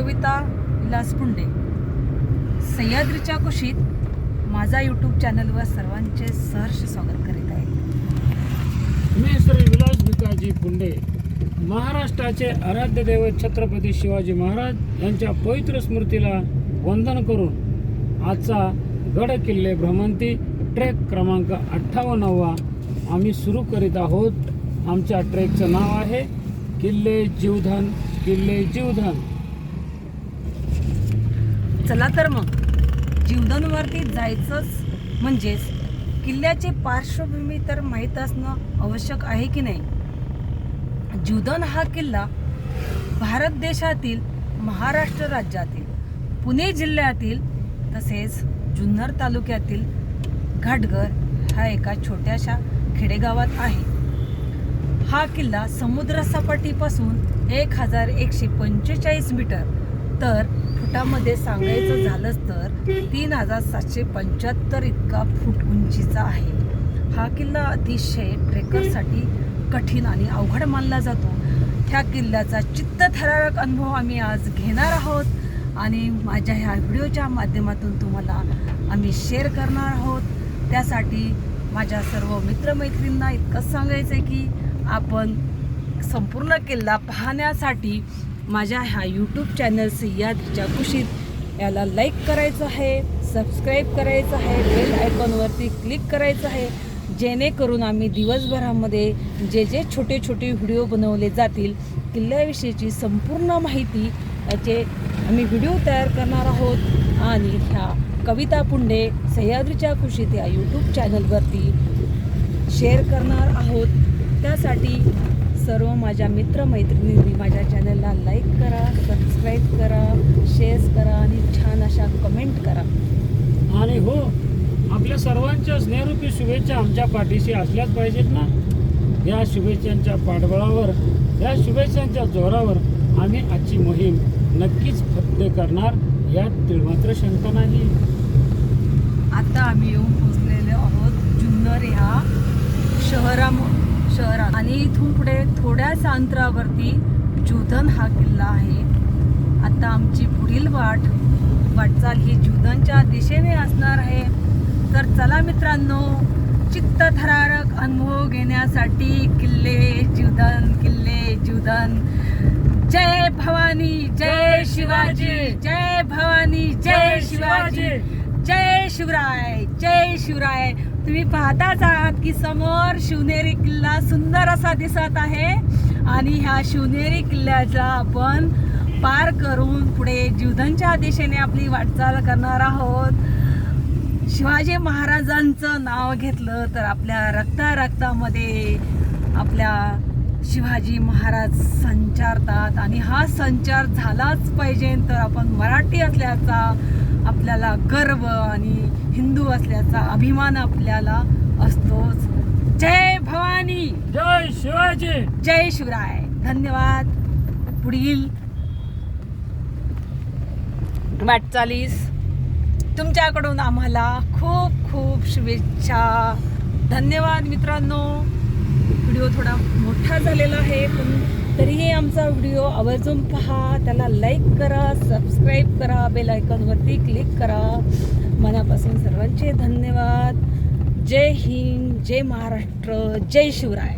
कविता विलास पुंडे. सह्याद्रीच्या कुशीत माझा यूट्यूब चॅनलवर सर्वांचे सहर्ष स्वागत करीत आहे. मी श्री विलास भिकाजी पुंडे. महाराष्ट्राचे आराध्य दैवत छत्रपती शिवाजी महाराज यांच्या पवित्र स्मृतीला वंदन करून आजचा गड किल्ले भ्रमंती ट्रेक क्रमांक 58वा आम्ही सुरू करीत आहोत. आमच्या ट्रेकचं नाव आहे किल्ले जीवधन. किल्ले जीवधन. चला तर मग जीवधनवरती जायचंच म्हणजेच किल्ल्याची पार्श्वभूमी तर माहीत असणं आवश्यक आहे की नाही. जीवधन हा किल्ला भारत देशातील महाराष्ट्र राज्यातील पुणे जिल्ह्यातील तसेच जुन्नर तालुक्यातील घाटघर ह्या एका छोट्याशा खेडेगावात आहे. हा किल्ला समुद्रसपाटीपासून 1145 मीटर तर फुटामध्ये सांगायचं झालंच तर 3775 इतका फूट उंचीचा आहे. हा किल्ला अतिशय ट्रेकरसाठी कठीण आणि अवघड मानला जातो. ह्या किल्ल्याचा चित्तथरारक अनुभव आम्ही आज घेणार आहोत आणि माझ्या ह्या व्हिडिओच्या माध्यमातून तुम्हाला आम्ही शेअर करणार आहोत. त्यासाठी माझ्या सर्व मित्रमैत्रिणींना इतकंच सांगायचं आहे की आपण संपूर्ण किल्ला पाहण्यासाठी माझ्या ह्या यूट्यूब चॅनल सह्याद्रीच्या कुशीत याला लाईक करायचं आहे, सबस्क्राईब करायचं आहे, बेल आयकॉनवरती क्लिक करायचं आहे, जेणेकरून आम्ही दिवसभरामध्ये जे छोटे छोटे व्हिडिओ बनवले जातील किल्ल्याविषयीची संपूर्ण माहिती याचे आम्ही व्हिडिओ तयार करणार आहोत आणि ह्या कविता पुंडे सह्याद्रीच्या कुशीत या यूट्यूब चॅनलवरती शेअर करणार आहोत. त्यासाठी सर्व माझ्या मित्रमैत्रिणींनी माझ्या चॅनलला लाईक करा, सबस्क्राईब करा, शेअर करा आणि छान अशा कमेंट करा. आणि हो, आपल्या सर्वांच्या स्नेहरूपी शुभेच्छा आमच्या पाठीशी असल्याच पाहिजेत ना. या शुभेच्छांच्या पाठबळावर, या शुभेच्छांच्या जोरावर आम्ही आजची मोहीम नक्कीच फत्ते करणार यात तिळमात्र शंका नाही. आता आम्ही येऊन पोचलेलो आहोत जुन्नर ह्या शहरात आणि इथून पुढे थोड्याच अंतरावरती जीवधन हा किल्ला आहे. आता आमची पुढील वाटचाल ही जीवधनच्या दिशेने असणार आहे. तर चला मित्रांनो, चित्तथरारक अनुभव घेण्यासाठी किल्ले जीवधन. जय भवानी, जय शिवाजी, जय भवानी, जय शिवाजी, जय शिवराय, जय शिवराय. तुम्ही पाहताच आहात की समोर शिवनेरी किल्ला सुंदर असा दिसत आहे आणि ह्या शिवनेरी किल्ल्याचा आपण पार करून पुढे जीवधनच्या दिशेने आपली वाटचाल करणार आहोत. शिवाजी महाराजांचं नाव घेतलं तर आपल्या रक्तामध्ये आपल्या शिवाजी महाराज संचारतात आणि हा संचार झालाच पाहिजे. तर आपण मराठी असल्याचा आपल्याला गर्व आणि हिंदू असल्याचा अभिमान आपल्याला असतोच. जय भवानी, जय शिवाजी, जय शिवराय. धन्यवाद. पुढील वाटचालीस तुमच्याकडून आम्हाला खूप खूप शुभेच्छा. धन्यवाद मित्रांनो. व्हिडिओ थोडा मोठा झालेला आहे पण तरीही आमचा व्हिडिओ आवर्जून पहा, त्याला लाईक करा, सबस्क्राईब करा, बेल आयकॉनवरती क्लिक करा. मनापासून सर्वांचे धन्यवाद. जय हिंद, जय महाराष्ट्र, जय शिवराय.